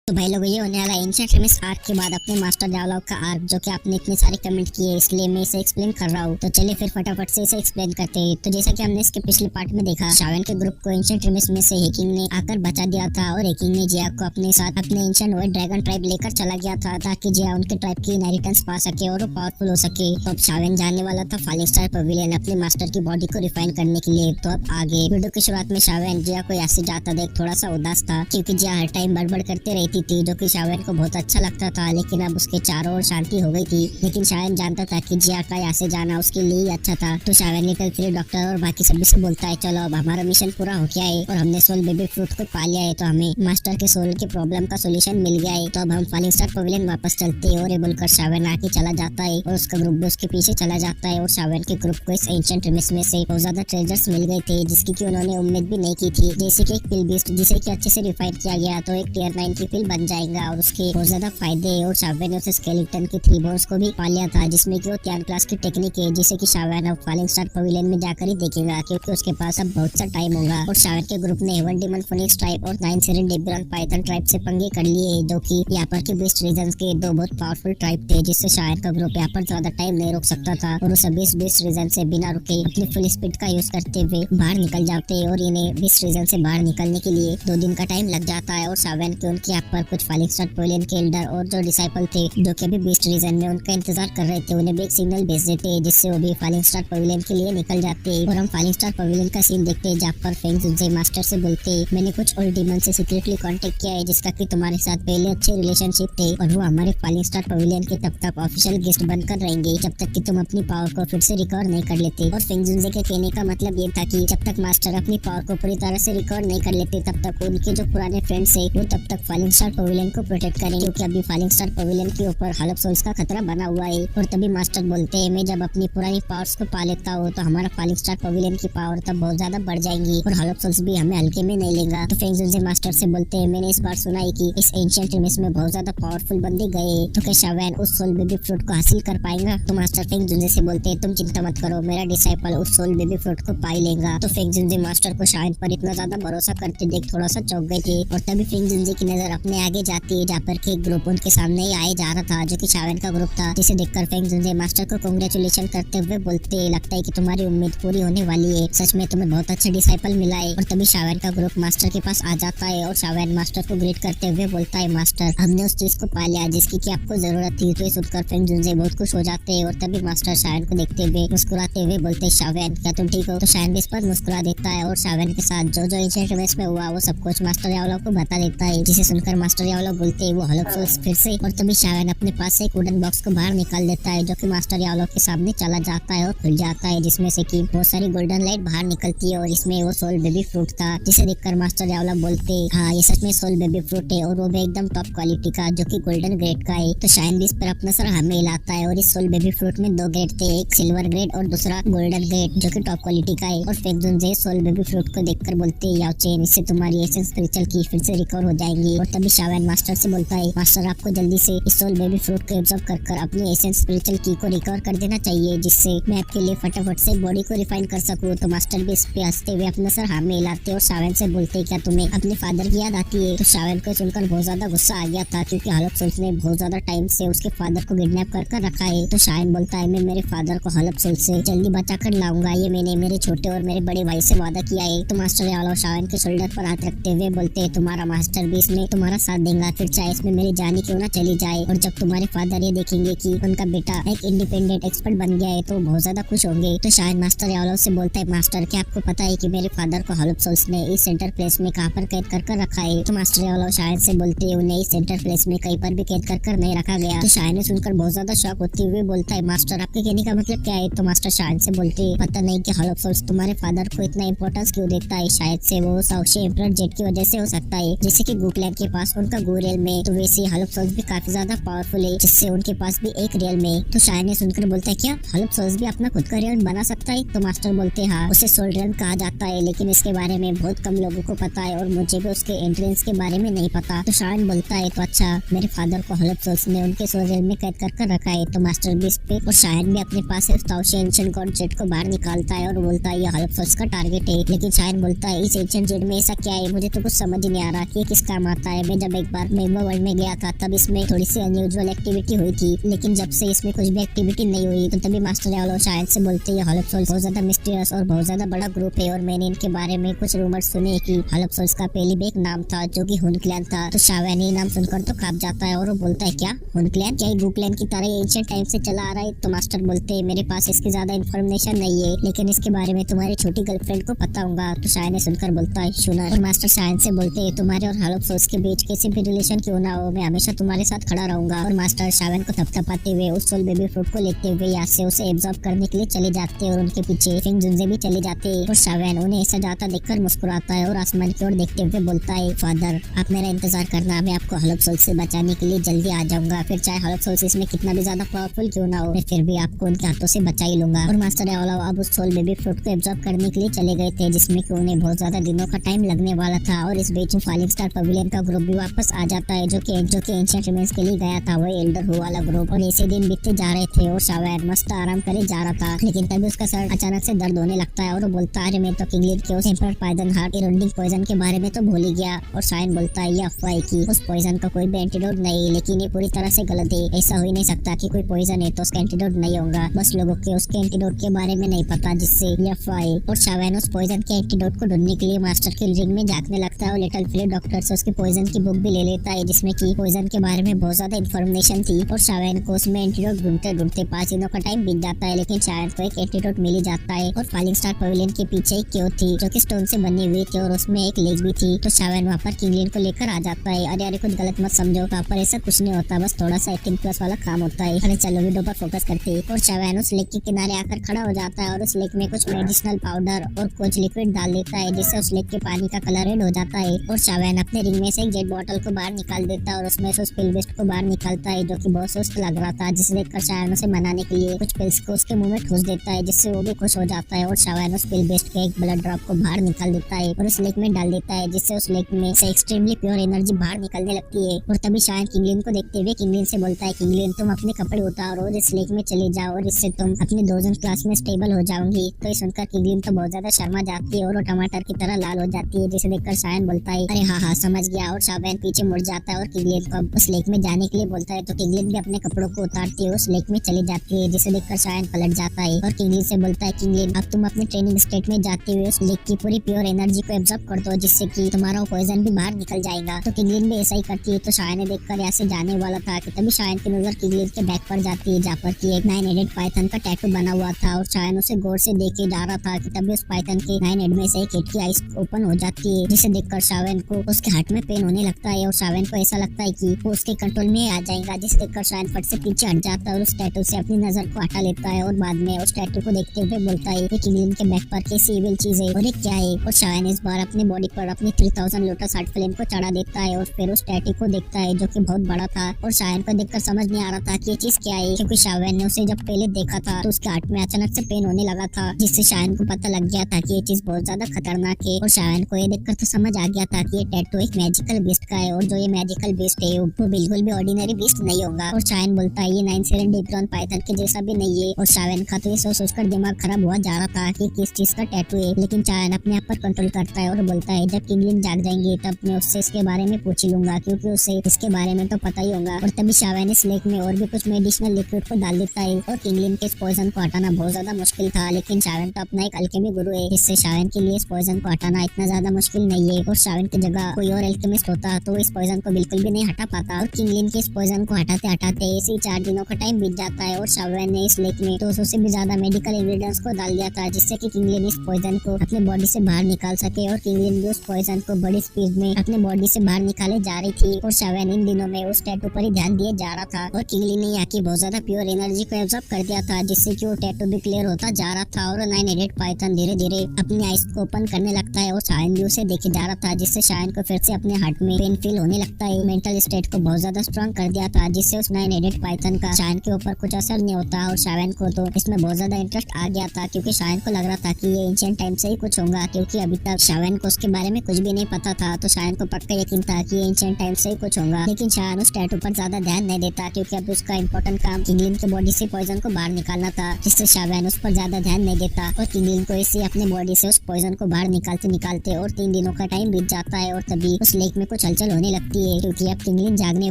तो भाई लोग ये होने वाला एंशिएंट रेमिस आर्क के बाद अपने मास्टर डायलॉग का आर्क, जो कि आपने इतने सारे कमेंट किए इसलिए मैं इसे एक्सप्लेन कर रहा हूँ। तो चलिए फिर फटाफट से इसे एक्सप्लेन करते हैं। तो जैसा कि हमने इसके पिछले पार्ट में देखा, शावन के ग्रुप को एंशिएंट रेमिस में से हेकिंग ने आकर बचा दिया था और हेकिंग ने जिया को अपने साथ अपने एंशिएंट व्हाइट ड्रैगन ट्राइब लेकर चला गया था ताकि जिया उनके ट्राइब की इनहेरिटेंस पा सके और वो पावरफुल हो सके। तो अब शावन जाने वाला था फॉलिंग स्टार पवेलियन अपने मास्टर की बॉडी को रिफाइन करने के लिए। तो अब आगे वीडियो की शुरुआत में शावन जिया को ऐसे जाता देख थोड़ा सा उदास था, क्योंकि जिया हर टाइम बड़बड़ करते रहती थी, जो कि शावन को बहुत अच्छा लगता था। लेकिन अब उसके चारों ओर शांति हो गई थी। लेकिन शावन जानता था कि जिया का यहाँ से जाना उसके लिए ही अच्छा था। तो शावन निकल फिर डॉक्टर और बाकी सभी से बोलता है, चलो अब हमारा मिशन पूरा हो गया है और हमने सोल बेबी फ्रूट को पा लिया है, तो हमें मास्टर के सोल की प्रॉब्लम का सोल्यूशन मिल गया है। तो अब हम फॉलिंग स्टार पवेलियन वापस चलते हैं। और ये बोलकर शावन आके चला जाता है और उसका ग्रुप भी उसके पीछे चला जाता है। और शावन के ग्रुप को इस एंशिएंट रेमिस में से बहुत ज्यादा ट्रेजर्स मिल गए थे, जिसकी कि उन्होंने उम्मीद भी नहीं की थी। जैसे कि एक पिल बीस्ट जिसे कि अच्छे से रिफाइन किया गया तो एक टियर 9 की पिल बन जाएगा और उसके बहुत ज्यादा फायदे। और शावन ने उस स्केलेटन के 3 बोन्स को भी पा लिया था, जिसमें कि वो 3 क्लास की टेक्निक है, जिसे कि शावन अब फॉलिंग स्टार पवेलियन में जाकर ही देखेगा, क्योंकि उसके पास अब बहुत सा टाइम होगा। और शावन के ग्रुप ने हेवन डेमन फोनिक्स ट्राइब और 9 सिरन डेबिरन पाइथन ट्राइब से पंगे कर लिए, जो कि यहाँ पर के बेस्ट रीजन के 2 बहुत पावरफुल ट्राइब थे, जिससे शावन का ग्रुप यहाँ पर ज्यादा टाइम नहीं रोक सकता था। और उस बेस्ट रीजन से बिना रुके अपनी फुल स्पीड का यूज करते हुए बाहर निकल जाते। और इन्हें बेस्ट रीजन से बाहर निकलने के लिए 2 दिन का टाइम लग जाता है। और शावन के उनके यहाँ पर कुछ फॉलिंग स्टार पवेलियन के एल्डर और जो डिसाइपल थे, जो कि अभी बेस्ट रीजन में उनका इंतजार कर रहे थे, उन्हें भी एक सिग्नल भेज देते हैं, जिससे वो भी फॉलिंग स्टार पवेलियन के लिए निकल जाते हैं। और हम फॉलिंग स्टार पवेलियन का सीन देखते हैं, जहाँ पर फेंग जुनजे मास्टर से बोलते हैं, मैंने कुछ और डीमन से सीक्रेटली कांटेक्ट किया है, जिसका कि तुम्हारे साथ पहले अच्छे रिलेशनशिप थे और वो हमारे फॉलिंग स्टार पवेलियन के तब तक ऑफिशियल गेस्ट बनकर रहेंगे जब तक कि तुम अपनी पावर को फिर से रिकवर नहीं कर लेते। और फेंग जुनजे के कहने का मतलब ये था कि जब तक मास्टर अपनी पावर को पूरी तरह से रिकवर नहीं कर लेते, तब तक उनके जो पुराने फ्रेंड्स है वो तब तक फॉलिंग स्टार पवेलियन को प्रोटेक्ट करेंगे, क्योंकि अभी फॉलिंग स्टार पवेलियन के ऊपर हॉल ऑफ सोल्स का खतरा बना हुआ है। और तभी मास्टर बोलते हैं, मैं जब अपनी पुरानी पावर्स को पा लेता हूँ तो हमारा फॉलिंग स्टार पवेलियन की पावर तब बहुत ज्यादा बढ़ जाएंगी और हॉल ऑफ सोल्स भी हमें हल्के में नहीं लेगा। तो फेंग जुनजे मास्टर से बोलते हैं, मैंने इस बार सुना है कि इस एंशिएंट रेमिस में बहुत ज्यादा पावरफुल बंदे गए, तो क्या शावन उस सोल बेबी फ्रूट को हासिल कर पाएगा? तो मास्टर फेंग जुनजे से बोलते हैं, तुम चिंता मत करो, मेरा डिसाइपल उस सोल बेबी फ्रूट को पा ही लेगा। तो फेंग जुनजे मास्टर को शावन पर इतना ज्यादा भरोसा करते देख थोड़ा सा चौंक गए थे। और तभी फेंग जुनजे की नजर अपने आगे जाती है, जहाँ पर के ग्रुप उनके सामने ही आए जा रहा था, जो कि शावन का ग्रुप था, जिसे देखकर फेंग जुनजे मास्टर को कांग्रेचुलेशन करते हुए बोलते, लगता है कि तुम्हारी उम्मीद पूरी होने वाली है, सच में तुम्हें बहुत अच्छा डिसाइपल मिला है। और तभी शावन का ग्रुप मास्टर के पास आ जाता है और शावन मास्टर को ग्रीट करते हुए बोलता है, मास्टर हमने उस चीज को पा लिया जिसकी कि आपको जरूरत थी। तो ये सुनकर फेंग जुनजे बहुत खुश हो जाते हैं। और तभी मास्टर शावन को देखते हुए मुस्कुराते हुए बोलते, शावन क्या तुम ठीक हो? तो शावन भी इस पर मुस्कुरा देता है और शावन के साथ जो एंशिएंट रेमिस में हुआ वो सब कुछ मास्टर यावलो को बता देता है, जिसे सुनकर मास्टर यावलो बोलते हैं, वो हॉल ऑफ सोल्स फिर से। और तभी शावन अपने पास से एक वुडन बॉक्स को बाहर निकाल देता है, जो कि मास्टर यावलो के सामने चला जाता है और खुल जाता है, जिसमें से कि बहुत सारी गोल्डन लाइट बाहर निकलती है। और इसमें वो सोल बेबी फ्रूट था, जिसे देखकर मास्टर यावलो बोलते, हाँ ये सच में सोल बेबी फ्रूट है और वो भी एकदम टॉप क्वालिटी का, जो कि गोल्डन ग्रेड का है। तो शायन भी इस पर अपना सर हमें हिलाता है। और इस सोल बेबी फ्रूट में 2 ग्रेड थे, एक सिल्वर ग्रेड और दूसरा गोल्डन ग्रेड, जो कि टॉप क्वालिटी का है। और फेंग जुनजे सोल बेबी फ्रूट को देखकर बोलते, याओ चेन, इससे तुम्हारी एसेंस स्पिरिचुअल की फिर से रिकवर हो जाएंगी। और तभी शावन मास्टर से बोलता है, मास्टर आपको जल्दी से इस सोल बेबी फ्रूट को एब्जॉर्ब कर अपनी एसेंस स्पिरिचुअल की को रिकवर कर देना चाहिए, जिससे मैं आपके लिए फटाफट से बॉडी को रिफाइन कर सकूं। तो मास्टर भी इस पे हंसते हुए अपना सर हाँ में हिलाते और शावन से बोलते, क्या तुम्हें अपने फादर की याद आती है? तो शावन को सुनकर बहुत ज्यादा गुस्सा आ गया था, क्योंकि हॉल ऑफ सोल्स ने बहुत ज्यादा टाइम से उसके फादर को किडनैप कर रखा है। तो शावन बोलता है, मैं मेरे फादर को हॉल ऑफ सोल्स से जल्दी बचा कर लाऊंगा, ये मैंने मेरे छोटे और मेरे बड़े भाई से वादा किया है। तो मास्टर यावलो शावन के शोल्डर पर हाथ रखते हुए बोलते हैं, तुम्हारा मास्टर भी इसमें तुम्हारा साथ देगा, फिर चाहे इसमें मेरी जान ही क्यों ना चली जाए। और जब तुम्हारे फादर ये देखेंगे कि उनका बेटा एक इंडिपेंडेंट एक्सपर्ट बन गया है तो बहुत ज्यादा खुश होंगे। तो शायद मास्टर यावलो से बोलता है, मास्टर क्या आपको पता है कि मेरे फादर को हॉल ऑफ सोल्स ने इस सेंटर प्लेस में कहाँ पर कैद कर रखा है? तो मास्टर यावलो शायद से बोलते हैं, उन्हें इस सेंटर प्लेस में कहीं पर भी कैद कर नहीं रखा गया। तो शायद ने सुनकर बहुत ज्यादा शॉक होते हुए बोलता है, मास्टर आपके कहने का मतलब क्या है? तो मास्टर शायद से बोलते हैं, पता नहीं कि हॉल ऑफ सोल्स तुम्हारे फादर को इतना इंपॉर्टेंस क्यों देता है, शायद से वो साउशी एम्परर जेट की वजह से हो सकता है, जैसे कि गुकलैंड के पास उनका गो रियल में, तो वैसे हॉल ऑफ सोल्स भी काफी ज्यादा पावरफुल है, जिससे उनके पास भी एक रियल में। तो शायद ने सुनकर बोलता है, क्या हॉल ऑफ सोल्स भी अपना खुद का रियल बना सकता है? तो मास्टर बोलते हैं, हाँ उसे सोल रियल कहा जाता है, लेकिन इसके बारे में बहुत कम लोगों को पता है और मुझे भी उसके एंट्रेंस के बारे में नहीं पता। तो शायद बोलता है, तो अच्छा मेरे फादर को हॉल ऑफ सोल्स ने उनके सोल रियल में कैद कर रखा है। तो मास्टर भी इस पे और शायद भी अपने पास से साउशी एंशिएंट गॉड जेट को बाहर निकालता है और बोलता है, ये हॉल ऑफ सोल्स का टारगेट है। लेकिन शायद बोलता है, इस एंशिएंट जेट में ऐसा क्या है, मुझे तो कुछ समझ नहीं आ रहा कि किस काम आता है, मैं जब एक बार मेगमा वर्ल्ड में गया था तब इसमें थोड़ी सी अनयूजुअल एक्टिविटी हुई थी, लेकिन जब से इसमें कुछ भी एक्टिविटी नहीं हुई तो तभी मास्टर डायलॉग शायद से बोलते हैं हॉल ऑफ सोल्स बहुत ज्यादा मिस्टीरियस और बहुत ज्यादा बड़ा ग्रुप है और मैंने इनके बारे में कुछ रूमर सुने कि हॉल ऑफ सोल्स का पहले भी एक नाम था जो कि हुन क्लैन था। तो शावेन ये नाम सुनकर तो कांप जाता है और वो बोलता है क्या हुन क्लैन, क्या गू क्लैन की तरह एंशिएंट टाइम से चला आ रहा है? तो मास्टर बोलते हैं मेरे पास इसकी ज्यादा इन्फॉर्मेशन नहीं है, लेकिन इसके बारे में तुम्हारी छोटी गर्लफ्रेंड को पता होगा। तो शायन ने सुनकर बोलता है शुनर। और मास्टर शायन से बोलते हैं तुम्हारे और हॉल ऑफ सोल्स के बीच किसी भी रिलेशन क्यों ना हो, मैं हमेशा तुम्हारे साथ खड़ा रहूंगा। और मास्टर शावेन को थपथपाते हुए उस सोल बेबी फ्रूट को लेते हुए यहाँ से उसे एब्जॉर्ब करने के लिए चले जाते हैं और उनके पीछे फिंग जुनजे भी चले जाते हैं। और शावेन उन्हें ऐसा जाता देखकर मुस्कुराता है और आसमान की ओर देखते हुए बोलता है फादर आप मेरा इंतजार करना, मैं आपको हॉल ऑफ सोल्स से बचाने के लिए जल्दी आ जाऊंगा, फिर चाहे हॉल ऑफ सोल्स इसमें कितना भी ज्यादा पावरफुल क्यों ना हो, मैं फिर भी आपको उनके हाथों से बचा ही लूंगा। और मास्टर अब उस सोल बेबी फ्रूट को एब्जॉर्ब करने के लिए चले गए थे जिसमें कि उन्हें बहुत ज्यादा दिनों का टाइम लगने वाला था। और इस बीच फॉलिंग स्टार पवेलियन का ग्रुप भी वापस आ जाता है जो कि एंशिएंट रिमेन्स के लिए गया था, वही एल्डर हु वाला ग्रुप। और ऐसे दिन बीतते जा रहे थे और शावेन मस्त आराम करे जा रहा था, लेकिन तभी उसका सर अचानक से दर्द होने लगता है और वो बोलता है मैं तो किंगलिन के उस एम्परर पाइथन हार्ट इरोंडिंग पॉइजन के बारे में तो भूल ही गया। और शायन बोलता है ये अफवाह है कि उस पॉइजन का कोई भी एंटीडोट नहीं, लेकिन ये पूरी तरह से गलत है, ऐसा हो ही नहीं सकता कि कोई पॉइजन है तो उसका एंटीडोट नहीं होगा, बस लोगों के उसके एंटीडोट के बारे में नहीं पता जिससे ये अफवाह है। और शावेन उस पॉइजन के एंटीडोट को ढूंढने के लिए मास्टर के रिंग में झांकने लगता है और लिटिल फिलिप डॉक्टर से उसके पॉइजन की बुक भी ले लेता है जिसमें कि पॉइजन के बारे में बहुत ज्यादा इन्फॉर्मेशन थी। और शावेन को उसमें एंटीडोट ढूंढते ढूंढते 5 दिनों का टाइम बीत जाता है, लेकिन शावेन को एक एंटीडोट मिल ही जाता है। और फॉलिंग स्टार पवेलियन के पीछे एक क्यों थी जो कि स्टोन से बनी हुई थी और उसमें एक लेक भी थी। तो शावेन वहाँ पर किंगलिन को लेकर आ जाता है। अरे अरे कुछ गलत मत समझो, वहाँ पर ऐसा कुछ नहीं होता, बस थोड़ा सा 18+ वाला काम होता है। अरे चलो वीडियो पर फोकस करते हैं। और शावेन उस लेक के किनारे आकर खड़ा हो जाता है और उस लेक में कुछ मेडिसिनल पाउडर और कुछ लिक्विड डाल देता है जिससे उस लेक के पानी का कलर रेड हो जाता है। और शावेन अपने रिंग में से एक जेट बॉटल को बाहर निकाल देता है और उसमें से उस पिल बेस्ट को बाहर निकालता है जो कि बहुत सुस्त लग रहा था, जिसे देखकर शावेन उसे मनाने के लिए कुछ पिल्स को उसके मुंह में ठूस देता है जिससे वो भी खुश हो जाता है। और शावेन उस पिल बेस्ट के एक ब्लड ड्रॉप को बाहर निकाल देता है और उस लेक में डाल देता है जिससे उस लेक में से एक्सट्रीमली प्योर एनर्जी बाहर निकलने लगती है। और तभी शायन किंगलिन को देखते हुए किंगलिन से बोलता है किंगलिन तुम अपने कपड़े उतारो और इस लेक में चले जाओ और इससे तुम अपनी डोजन क्लास में स्टेबल हो जाओगी। तो ये सुनकर किंगलिन तो बहुत ज्यादा शर्मा जाती है और वो टमाटर की तरह लाल हो जाती है, जिसे देखकर शायन बोलता है अरे हाँ समझ गया। और शावेन पीछे मुड़ जाता है और किंगलिन को उस लेक में जाने के लिए बोलता है। तो किंगलिन भी अपने कपड़ों को उतारती है उस लेक में चली जाती है, जिसे देखकर शायन पलट जाता है और किंगलिन से बोलता है किंगलिन अब तुम अपने ट्रेनिंग स्टेट में जाते हुए उस लेक की पूरी प्योर एनर्जी को एब्जॉर्ब कर दो जिससे कि तुम्हारा पॉइजन भी बाहर निकल जाएगा। तो किंगलिन भी ऐसा ही करती है। तो शायन ने देखकर यहाँ से जाने वाला था कि तभी शायन की नजर किंगलिन के बैक पर जाती है जहाँ पर की एक 9 हेडेड पाइथन का टैटू बना हुआ था। और शायन उसे गौर से देखे जा रहा था कि तभी उस पाइथन के 9 हेड में से एक हेड की आइज ओपन हो जाती है, जिसे देखकर शावेन को उसके हार्ट में पेन होने लगता है और शावेन को ऐसा लगता है कि वो उसके कंट्रोल में आ जाएगा, जिसे देखकर शावेन फट से पीछे हट जाता है और उस टैटू से अपनी नजर को हटा लेता है और बाद में उस टैटू को देखते हुए बोलता है कि किंगलिन के बैक पर कैसी इविल चीज है और ये क्या है। और शावेन इस बार अपनी बॉडी पर अपनी 3000 लोटस हार्ट फ्लेम को चढ़ा देता है और फिर उस टैटू को देखता है जो कि बहुत बड़ा था। और शावेन को देखकर समझ नहीं आ रहा था कि ये चीज क्या है, क्योंकि शावेन ने उसे जब पहले देखा था तो उसके हार्ट में अचानक से पेन होने लगा था, जिससे शावेन को पता लग गया था कि ये चीज बहुत ज्यादा खतरनाक है। और शावेन को ये देखकर तो समझ आ गया था कि ये टैटू एक मैजिकल बीस्ट का है और जो ये मैजिकल बीस्ट है वो बिल्कुल भी ऑर्डिनरी बीस्ट नहीं होगा। और शावेन बोलता है ये 9 सेवन डिग्रॉन पाइथन के जैसा भी नहीं है। और शावेन का तो ये सोचकर दिमाग खराब हुआ जा रहा था कि किस चीज का टैटू है, लेकिन शावेन अपने आप पर कंट्रोल करता है और बोलता है जब किंगलिन जाग जाएंगे तब मैं उससे इसके बारे में पूछ लूंगा, क्योंकि उसे इसके बारे में तो पता ही होगा। और तभी शावेन इस लेक में और भी कुछ मेडिसिनल लिक्विड को डाल देता है और किंगलिन के इस पॉइजन को हटाना बहुत ज्यादा मुश्किल था, लेकिन शावेन तो अपना एक अल्केमी गुरु है, इससे शावेन के लिए इस पॉइजन को हटाना इतना ज्यादा मुश्किल नहीं है। और शावेन की जगह कोई और अल्केमिस्ट होता तो इस पॉइजन को बिल्कुल भी नहीं हटा पाता। और किंगलिन के इस पॉइजन को हटाते हटाते ऐसे ही 4 दिनों का टाइम बीत जाता है और शावेन ने इस लेक में 200 से भी ज्यादा मेडिकल इंग्रेडिएंट्स को डाल दिया था जिससे कि किंगलिन इस पॉइजन को अपने बॉडी से बाहर निकाल सके। और किंगलिन भी उस पॉइजन को बड़ी स्पीड में अपने बॉडी से बाहर निकाले जा रही थी और शावेन इन दिनों में उस टैटू पर ही ध्यान दिए जा रहा था। और किंगलिन ने यहाँ की बहुत ज्यादा प्योर एनर्जी को एब्जॉर्ब कर दिया था जिससे कि वो टैटू भी क्लियर होता जा रहा था और 9 हेडेड पाइथन धीरे धीरे अपनी आइज को ओपन करने लगता है और शावेन भी उसे देखे जा रहा था, जिससे शावेन को फिर से अपने हार्ट में पेन फील होने लगता है। मेंटल स्टेट को बहुत ज्यादा स्ट्रॉन्ग कर दिया था जिससे उस 9 हेडेड पाइथन का शावेन के ऊपर कुछ असर नहीं होता। और शावेन को तो इसमें बहुत ज्यादा इंटरेस्ट आ गया था क्योंकि शावेन को लग रहा था कि ये एंशिएंट टाइम से ही कुछ होगा, क्योंकि अभी तक शावेन को उसके बारे में कुछ भी नहीं पता था। तो शावेन को पक्का यकीन था कि एंशिएंट टाइम से ही कुछ होगा, लेकिन शावेन उस टैटू पर ज्यादा ध्यान नहीं देता क्योंकि अब उसका इंपॉर्टेंट काम किंगलिन के बॉडी से पॉइजन को बाहर निकालना था, जिससे शावेन उस पर ज्यादा ध्यान नहीं देता। और किंगलिन को इसे अपने बॉडी से उस पॉइजन को बाहर निकालते निकालते और 3 दिनों का टाइम बीत जाता है और तभी उस लेक में कुछ चलचल होने लगती है क्योंकि अब किंगलिन जागने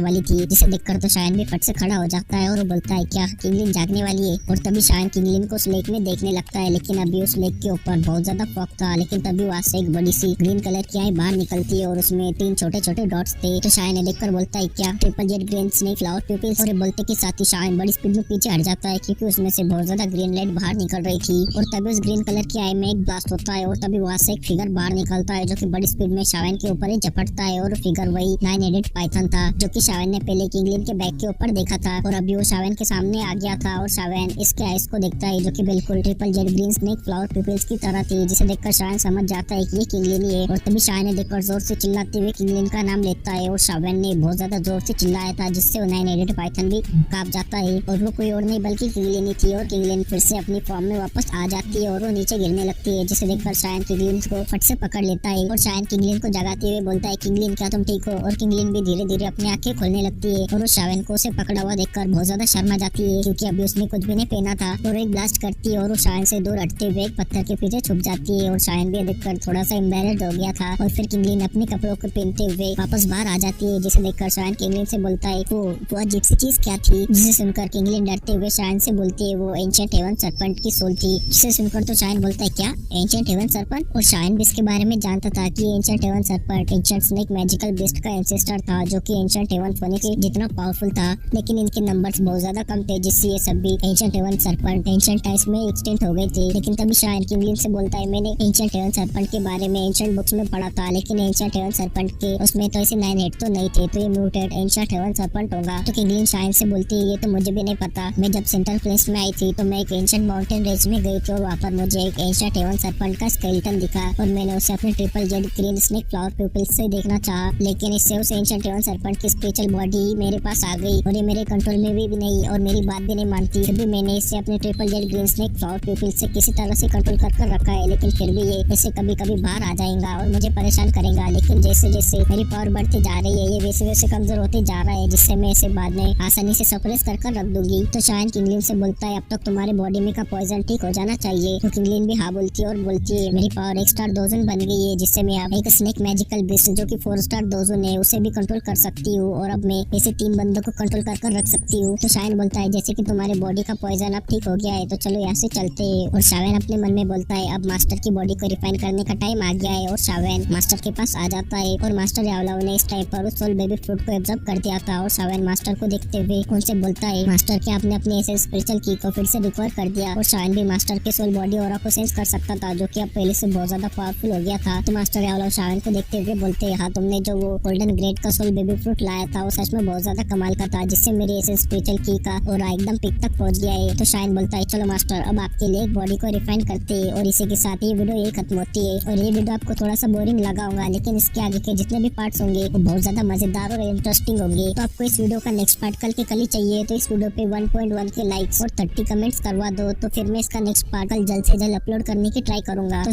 वाली थी, जिसे देखकर तो शायन भी फट से खड़ा हो जाता है और वो बोलता है क्या किंगलिन जागने वाली है। और तभी शायन किंगलिन को उस लेक में देखने लगता है, लेकिन अभी उस लेक के ऊपर बहुत ज्यादा फॉग था। लेकिन तभी वहाँ से एक बड़ी सी ग्रीन कलर की आय बाहर निकलती है और उसमें 3 छोटे छोटे डॉट्स थे। तो शायन देखकर बोलता है क्या triple Z green snake flower pupils. और बोलते के साथ ही शायन बड़ी स्पीड में पीछे हट जाता है क्योंकि उसमें से बहुत ज्यादा ग्रीन लाइट बाहर निकल रही थी। और तभी उस ग्रीन कलर की आई में एक ब्लास्ट होता है और तभी वहाँ से एक फिगर बाहर निकलता है जो कि बड़ी स्पीड में शायन के ऊपर ही झपटता है। और फिगर वही 9 हेडेड पाइथन था जो कि शायन ने पहले किंगलिन के बैग के ऊपर देखा था और अभी वो शायन के सामने आ गया था। और शायन इसके आइस को देखता है जो कि बिल्कुल triple Z green snake flower pupils की तरह थी, जिसे देखकर शायन समझ जाता है कि ये किंगलिन ही है। और तभी शायन ने देखकर जोर से चिल्लाते हुए किंगलिन का नाम लेता है और शायन ने बहुत ज्यादा जोर से चिल्लाया था जिससे वो 9 हेडेड पाइथन भी कांप जाता है। और वो कोई और नहीं बल्कि किंगलिन ही थी और किंगलिन फिर से अपनी फॉर्म में वापस आ जाती है और वो नीचे गिरने लगती है, जिसे देखकर शायन किंगलिन को फट से पकड़ लेता है और शायन किंगलिन को जगाते हुए बोलता है किंगलिन क्या तुम ठीक हो। और किंगलिन भी धीरे धीरे अपनी आंखें खोलने लगती है और वो शायन को उसे पकड़ा हुआ देखकर बहुत ज्यादा शर्मा जाती है क्योंकि अभी उसने कुछ भी नहीं पहना था। और एक ब्लास्ट करती है और वो शायन से दूर हटते हुए एक पत्थर के पीछे छुप जाती है। और शायन भी देखकर थोड़ा सा एम्बैरेस्ड हो गया था और फिर किंगलिन अपने कपड़ों को पहनते हुए वापस बाहर आ जाती है, जिसे देखकर शायन किंगलिन से बोलता है वो अजीब सी चीज क्या थी। जिसे सुनकर किंगलिन डरते हुए शायन से बोलती है वो एंशिएंट हेवन सर्पेंट की सोल थी। जिसे सुनकर तो शायन बोलता है क्या एंशिएंट हेवन सर्पेंट। और शायन भी इसके बारे में जानता था कि ancient heaven serpent ancient snake magical beast का एंसेस्टर था जो कि एंशिएंट हेवन फोनिक्स जितना पावरफुल था, लेकिन इनके नंबर्स बहुत ज्यादा कम थे जिससे ये सब भी ancient heaven serpent ancient times में एक्सटेंट हो गए थे। लेकिन तभी शायन किंगलिन से बोलता है मैंने एंशिएंट हेवन सर्पेंट के बारे में एंशिएंट बुक्स में पढ़ा था, लेकिन एंशिएंट हेवन सर्पेंट के उसमें तो ऐसे 9 हेड तो नहीं थे, तो ये म्यूटेड एंशिएंट हेवन सर्पेंट होगा। तो किंगलिन शायन से बोलती है ये तो मुझे भी नहीं पता, मैं जब सेंट्रल प्लेस में आई थी तो मैं एक एंशिएंट माउंटेन रेंज में गई थी और वहाँ पर मुझे एक एंशिएंट हेवन सर्पेंट का स्केलेटन दिखा और मैंने उसे अपने triple Z green snake flower pupils से देखना चाहा, लेकिन इससे उस एंशिएंट हेवन सर्पेंट की स्पिरिचुअल बॉडी मेरे पास आ गई और ये मेरे कंट्रोल में भी नहीं और मेरी बात भी नहीं मानती। फिर भी मैंने इसे अपने triple Z green snake flower pupils से किसी तरह से कंट्रोल कर रखा है, लेकिन फिर भी ये ऐसे कभी कभी बाहर आ जाएगा और मुझे परेशान करेगा। लेकिन जैसे जैसे मेरी पावर बढ़ती जा रही है ये वैसे वैसे कमजोर होते जा रहा है, जिससे मैं इसे बाद में आसानी से सप्रेस कर रख दूंगी। तो शायन किंगलिन से बोलता है अब तक तुम्हारे बॉडी में का पॉइजन ठीक हो जाना चाहिए। तो किंगलिन भी हाँ बोलती है और बोलती है मेरी पावर 1 स्टार डोजन बन गई है, जिससे मैं अब एक स्नेक मैजिकल बीस्ट जो कि 4 स्टार डोजन है उसे भी कंट्रोल कर सकती हूँ और अब मैं ऐसे 3 बंदों को कंट्रोल कर रख सकती हूँ। तो शायन बोलता है जैसे कि तुम्हारे बॉडी का पॉइजन अब ठीक हो गया है तो चलो यहाँ से चलते हैं। और शायन अपने मन में बोलता है अब मास्टर की बॉडी को रिफाइन करने का टाइम आ गया है और शायन मास्टर के पास आ जाता है और मास्टर यावलाव ने इस टाइम पर उस सोल बेबी फ्रूट को एब्जॉर्ब कर दिया था। और शायन मास्टर को देखते हुए उनसे बोलता है मास्टर क्या आपने अपने ऐसे स्पिरिचुअल की को फिर से रिकवर कर दिया। और शायन भी मास्टर के सोल बॉडी और को सेंस कर सकता था जो कि अब पहले से बहुत ज्यादा पावरफुल हो गया था। तो मास्टर यावलाव शायन को देखते हुए बोलते हैं हाँ तुमने जो वो गोल्डन ग्रेड का सोल बेबी फ्रूट लाया था वो सच में बहुत ज्यादा कमाल का था, जिससे मेरे ऐसे स्पिरिचुअल की का और एकदम पिक तक पहुंच गया है। तो शायन बोलता है चलो मास्टर अब आपके लिए बॉडी को रिफाइन करते हैं। और इसी के साथ ही वीडियो यही खत्म होती है। और ये वीडियो आपको थोड़ा सा बोरिंग लगा होगा, लेकिन इसके आगे के जितने भी पार्ट्स होंगे वो बहुत ज्यादा मजेदार और इंटरेस्टिंग होंगे। तो आपको इस वीडियो का नेक्स्ट पार्ट कल ही चाहिए तो इस वीडियो पे 1.1 के लाइक्स और 30 कमेंट्स करवा दो, तो फिर मैं इसका नेक्स्ट पार्ट कल जल्द से जल्द अपलोड करने की ट्राई करूंगा। तो